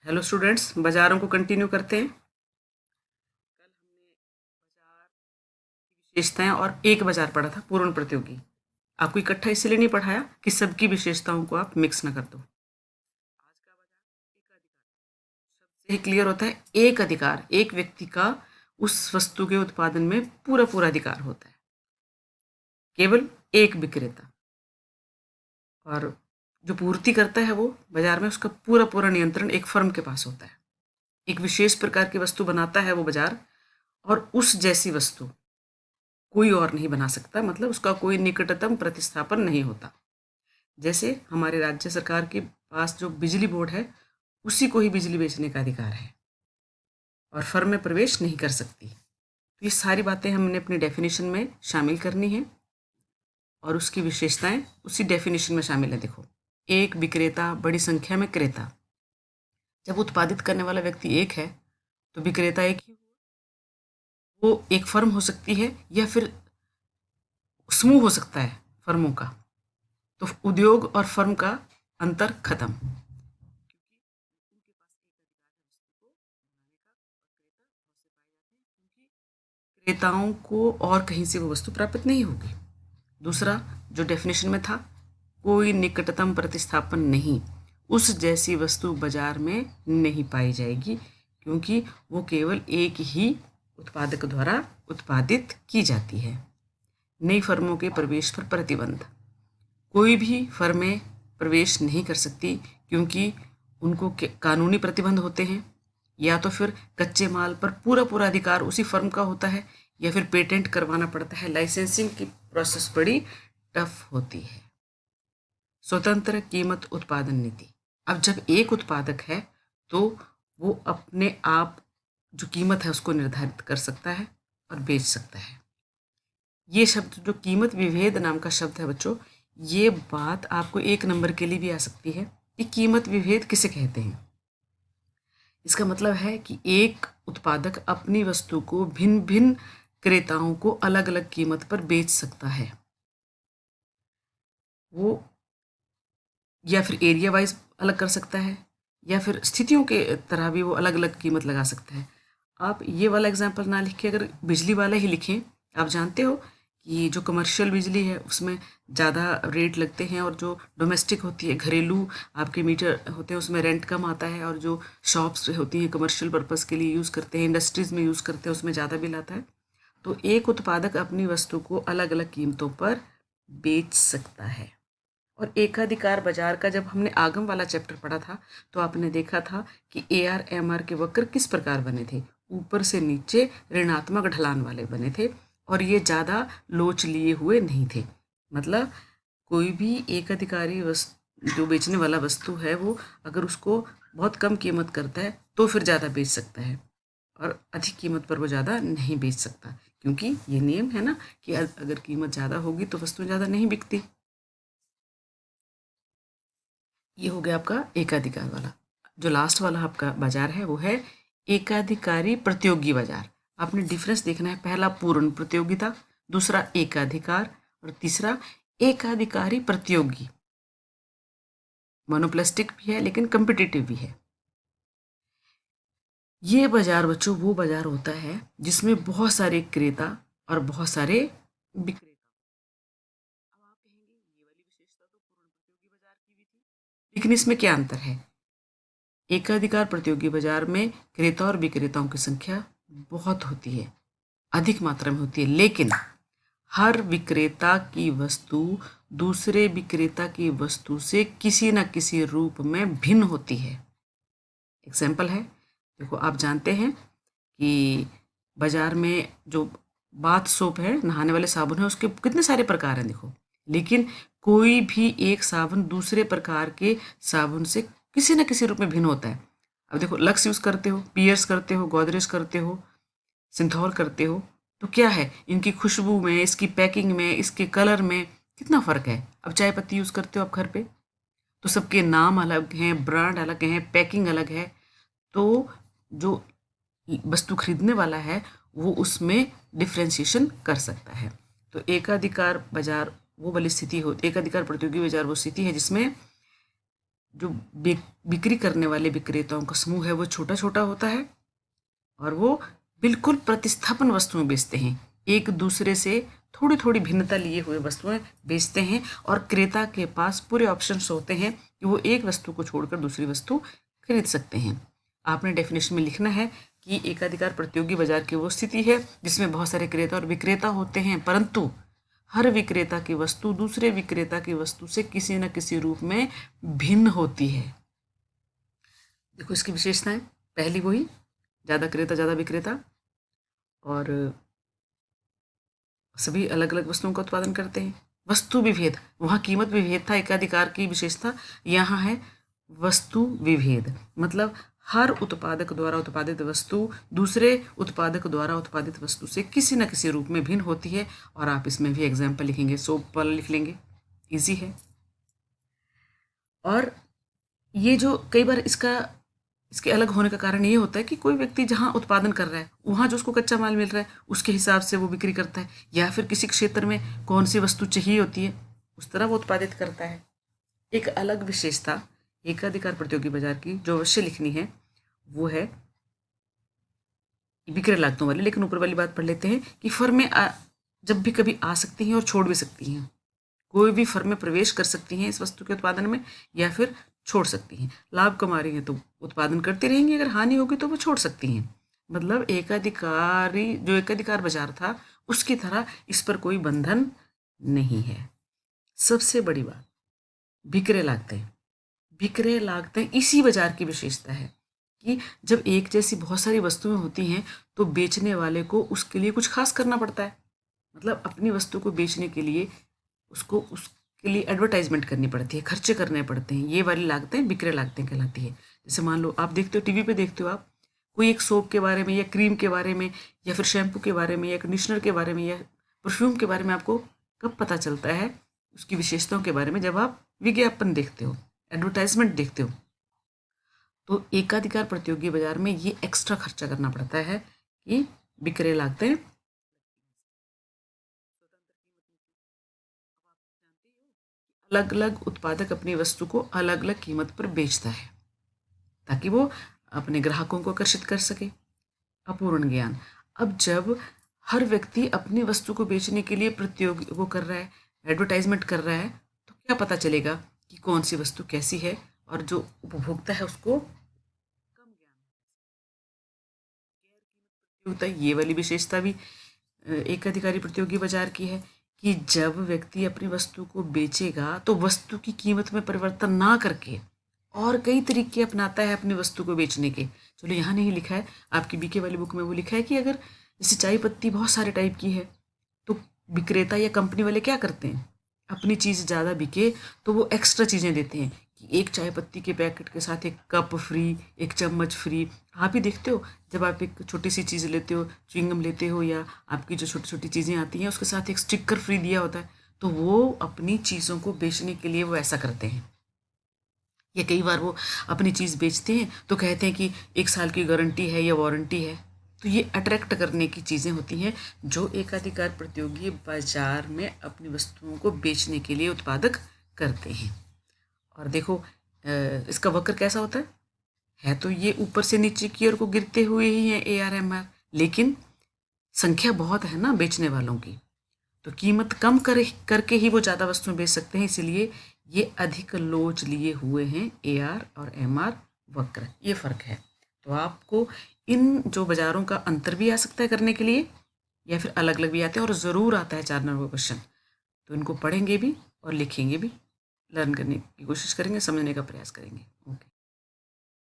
Hello students, बाजारों को continue करते हैं। कल हमने बाजार की विशेषताएं और एक बाजार पढ़ा था, पूर्ण प्रतियोगी। आपको इकट्ठा इसलिए नहीं पढ़ाया कि सबकी विशेषताओं को आप मिक्स ना कर दो। आज का बाजार एक अधिकार शब्द से ही क्लियर होता है। एक अधिकार, एक व्यक्ति का उस वस्तु के उत्पादन में पूरा पूरा अधिकार होता है। केवल एक विक्रेता, और जो पूर्ति करता है वो बाजार में, उसका पूरा पूरा नियंत्रण एक फर्म के पास होता है। एक विशेष प्रकार की वस्तु बनाता है वो बाजार, और उस जैसी वस्तु कोई और नहीं बना सकता, मतलब उसका कोई निकटतम प्रतिस्थापन नहीं होता। जैसे हमारे राज्य सरकार के पास जो बिजली बोर्ड है, उसी को ही बिजली बेचने का अधिकार है और फर्म में प्रवेश नहीं कर सकती। तो ये सारी बातें हमने अपनी डेफिनेशन में शामिल करनी है और उसकी विशेषताएं उसी डेफिनेशन में शामिल है। देखो, एक विक्रेता, बड़ी संख्या में क्रेता। जब उत्पादित करने वाला व्यक्ति एक है तो विक्रेता एक ही, वो एक फर्म हो सकती है या फिर समूह हो सकता है फर्मों का। तो उद्योग और फर्म का अंतर खत्म। क्रेताओं को और कहीं से वो वस्तु प्राप्त नहीं होगी। दूसरा जो डेफिनेशन में था, कोई निकटतम प्रतिस्थापन नहीं, उस जैसी वस्तु बाजार में नहीं पाई जाएगी, क्योंकि वो केवल एक ही उत्पादक द्वारा उत्पादित की जाती है। नई फर्मों के प्रवेश पर प्रतिबंध। कोई भी फर्में प्रवेश नहीं कर सकती, क्योंकि उनको कानूनी प्रतिबंध होते हैं। या तो फिर कच्चे माल पर पूरा पूरा अधिकार उसी फर्म का होता है, या फिर पेटेंट करवाना पड़ता है। लाइसेंसिंग की प्रोसेस बड़ी टफ होती है। स्वतंत्र कीमत उत्पादन नीति। अब जब एक उत्पादक है तो वो अपने आप जो कीमत है उसको निर्धारित कर सकता है और बेच सकता है। ये शब्द, जो कीमत विभेद नाम का शब्द है बच्चों, ये बात आपको एक नंबर के लिए भी आ सकती है कि कीमत विभेद किसे कहते हैं। इसका मतलब है कि एक उत्पादक अपनी वस्तु को भिन्न भिन्न क्रेताओं को अलग अलग कीमत पर बेच सकता है। वो या फिर एरिया वाइज अलग कर सकता है, या फिर स्थितियों के तरह भी वो अलग अलग कीमत लगा सकता है। आप ये वाला एग्जाम्पल ना लिख के अगर बिजली वाला ही लिखें, आप जानते हो कि जो कमर्शियल बिजली है उसमें ज़्यादा रेट लगते हैं, और जो डोमेस्टिक होती है, घरेलू आपके मीटर होते हैं, उसमें रेंट कम आता है, और जो शॉप्स होती हैं कमर्शियल पर्पज़ के लिए यूज़ करते हैं, इंडस्ट्रीज़ में यूज़ करते हैं, उसमें ज़्यादा बिल आता है। तो एक उत्पादक अपनी वस्तु को अलग अलग कीमतों पर बेच सकता है। और एकाधिकार बाजार का जब हमने आगम वाला चैप्टर पढ़ा था तो आपने देखा था कि AR MR के वक्र किस प्रकार बने थे। ऊपर से नीचे ऋणात्मक ढलान वाले बने थे, और ये ज़्यादा लोच लिए हुए नहीं थे। मतलब कोई भी एक अधिकारी वस्तु, जो बेचने वाला वस्तु है, वो अगर उसको बहुत कम कीमत करता है तो फिर ज़्यादा बेच सकता है, और अधिक कीमत पर वो ज़्यादा नहीं बेच सकता, क्योंकि ये नियम है ना कि अगर कीमत ज़्यादा होगी तो वस्तु ज़्यादा नहीं बिकती। ये हो गया आपका एकाधिकार वाला। जो लास्ट वाला आपका बाजार है वो है एकाधिकारी प्रतियोगी बाजार। आपने डिफरेंस देखना है, पहला पूर्ण प्रतियोगिता, दूसरा एकाधिकार, और तीसरा एकाधिकारी प्रतियोगी। मोनोप्लास्टिक भी है लेकिन कम्पिटिटिव भी है। ये बाजार बच्चों वो बाजार होता है जिसमें बहुत सारे क्रेता और बहुत सारे विक्रेता। अब आप कहेंगे ये वाली विशेषता तो पूर्ण प्रतियोगी बाजार की भी थी, लेकिन इसमें क्या अंतर है। एकाधिकार प्रतियोगी बाजार में क्रेता और विक्रेताओं की संख्या बहुत होती है, अधिक मात्रा में होती है, लेकिन हर विक्रेता की वस्तु दूसरे विक्रेता की वस्तु से किसी न किसी रूप में भिन्न होती है। एग्जाम्पल है, देखो आप जानते हैं कि बाजार में जो बाथ सोप है, नहाने वाले साबुन है, उसके कितने सारे प्रकार हैं देखो, लेकिन कोई भी एक साबुन दूसरे प्रकार के साबुन से किसी न किसी रूप में भिन्न होता है। अब देखो, लक्स यूज़ करते हो, पियर्स करते हो, गोदरेज करते हो, सिंथॉल करते हो, तो क्या है, इनकी खुशबू में, इसकी पैकिंग में, इसके कलर में कितना फ़र्क है। अब चाय पत्ती यूज़ करते हो आप घर पे, तो सबके नाम अलग हैं, ब्रांड अलग हैं, पैकिंग अलग है। तो जो वस्तु खरीदने वाला है वो उसमें डिफ्रेंशिएशन कर सकता है। तो एकाधिकार बाजार वो वाली स्थिति हो, एकाधिकार प्रतियोगी बाजार वो स्थिति है जिसमें जो बिक्री करने वाले विक्रेताओं का समूह है वो छोटा छोटा होता है और वो बिल्कुल प्रतिस्थापन वस्तुएं बेचते हैं, एक दूसरे से थोड़ी थोड़ी भिन्नता लिए हुए वस्तुएं बेचते हैं और क्रेता के पास पूरे ऑप्शंस होते हैं कि वो एक वस्तु को छोड़कर दूसरी वस्तु खरीद सकते हैं। आपने डेफिनेशन में लिखना है कि एकाधिकार प्रतियोगी बाजार की वो स्थिति है जिसमें बहुत सारे क्रेता और विक्रेता होते हैं, परंतु हर विक्रेता की वस्तु दूसरे विक्रेता की वस्तु से किसी न किसी रूप में भिन्न होती है। देखो इसकी विशेषताएं, पहली वही ज़्यादा क्रेता ज़्यादा विक्रेता और सभी अलग अलग वस्तुओं का उत्पादन करते हैं। वस्तु विभेद, वहाँ कीमत विभेद था एकाधिकार की विशेषता, यहाँ है वस्तु विभेद, मतलब हर उत्पादक द्वारा उत्पादित वस्तु दूसरे उत्पादक द्वारा उत्पादित वस्तु से किसी न किसी रूप में भिन्न होती है। और आप इसमें भी एग्जाम्पल लिखेंगे, सोप वाला लिख लेंगे, इजी है। और ये जो कई बार इसके अलग होने का कारण ये होता है कि कोई व्यक्ति जहाँ उत्पादन कर रहा है वहाँ जो उसको कच्चा माल मिल रहा है उसके हिसाब से वो बिक्री करता है, या फिर किसी क्षेत्र में कौन सी वस्तु चाहिए होती है उस तरह वो उत्पादित करता है। एक अलग विशेषता एकाधिकार प्रतियोगी बाजार की जो अवश्य लिखनी है वो है विक्रय लागतों वाली। लेकिन ऊपर वाली बात पढ़ लेते हैं कि फर्में जब भी कभी आ सकती हैं और छोड़ भी सकती हैं। कोई भी फर्में प्रवेश कर सकती हैं इस वस्तु के उत्पादन में या फिर छोड़ सकती हैं। लाभ कमा रही हैं तो उत्पादन करती रहेंगी, अगर हानि होगी तो वो छोड़ सकती हैं। मतलब एकाधिकार बाजार था उसकी तरह इस पर कोई बंधन नहीं है। सबसे बड़ी बात, विक्रय लागतें इसी बाजार की विशेषता है कि जब एक जैसी बहुत सारी वस्तुएं होती हैं तो बेचने वाले को उसके लिए कुछ खास करना पड़ता है। मतलब अपनी वस्तु को बेचने के लिए उसको उसके लिए एडवर्टाइजमेंट करनी पड़ती है, खर्चे करने पड़ते हैं। ये वाली लागतें विक्रय लागतें कहलाती है। जैसे मान लो आप देखते हो टीवी पे देखते हो आप कोई एक सोप के बारे में या क्रीम के बारे में या फिर शैम्पू के बारे में या कंडीशनर के बारे में या परफ्यूम के बारे में आपको कब पता चलता है उसकी विशेषताओं के बारे में? जब आप विज्ञापन देखते हो, एडवर्टाइजमेंट देखते हो। तो एकाधिकार प्रतियोगी बाजार में ये एक्स्ट्रा खर्चा करना पड़ता है कि विक्रय लागतें। अलग अलग उत्पादक अपनी वस्तु को अलग अलग कीमत पर बेचता है ताकि वो अपने ग्राहकों को आकर्षित कर सके। अपूर्ण ज्ञान, अब जब हर व्यक्ति अपनी वस्तु को बेचने के लिए वो कर रहा है, एडवर्टाइजमेंट कर रहा है, तो क्या पता चलेगा कि कौन सी वस्तु कैसी है? और जो उपभोक्ता है उसको कम ज्ञान होता है। ये वाली विशेषता भी एक अधिकारी प्रतियोगी बाजार की है कि जब व्यक्ति अपनी वस्तु को बेचेगा तो वस्तु की कीमत में परिवर्तन ना करके और कई तरीके अपनाता है अपनी वस्तु को बेचने के। चलो यहाँ नहीं लिखा है, आपकी बीके वाली बुक में वो लिखा है कि अगर जैसे चाय पत्ती बहुत सारे टाइप की है तो विक्रेता या कंपनी वाले क्या करते हैं, अपनी चीज़ ज़्यादा बिके तो वो एक्स्ट्रा चीज़ें देते हैं कि एक चाय पत्ती के पैकेट के साथ एक कप फ्री, एक चम्मच फ्री। आप ही देखते हो जब आप एक छोटी सी चीज़ लेते हो, च्युइंगम लेते हो या आपकी जो छोटी छोटी चीज़ें आती हैं उसके साथ एक स्टिकर फ्री दिया होता है, तो वो अपनी चीज़ों को बेचने के लिए वो ऐसा करते हैं। या कई बार वो अपनी चीज़ बेचते हैं तो कहते हैं कि 1 साल की गारंटी है या वारंटी है। तो ये अट्रैक्ट करने की चीज़ें होती हैं जो एकाधिकार प्रतियोगी बाजार में अपनी वस्तुओं को बेचने के लिए उत्पादक करते हैं। और देखो इसका वक्र कैसा होता है तो ये ऊपर से नीचे की ओर को गिरते हुए ही है ARMR, लेकिन संख्या बहुत है ना बेचने वालों की, तो कीमत कम करके ही वो ज़्यादा वस्तुएं बेच सकते हैं, इसलिए ये अधिक लोच लिए हुए हैं AR और MR वक्र। ये फ़र्क है। तो आपको इन जो बाज़ारों का अंतर भी आ सकता है करने के लिए या फिर अलग अलग भी आते हैं और ज़रूर आता है 4 नंबर का क्वेश्चन। तो इनको पढ़ेंगे भी और लिखेंगे भी, लर्न करने की कोशिश करेंगे, समझने का प्रयास करेंगे। ओके।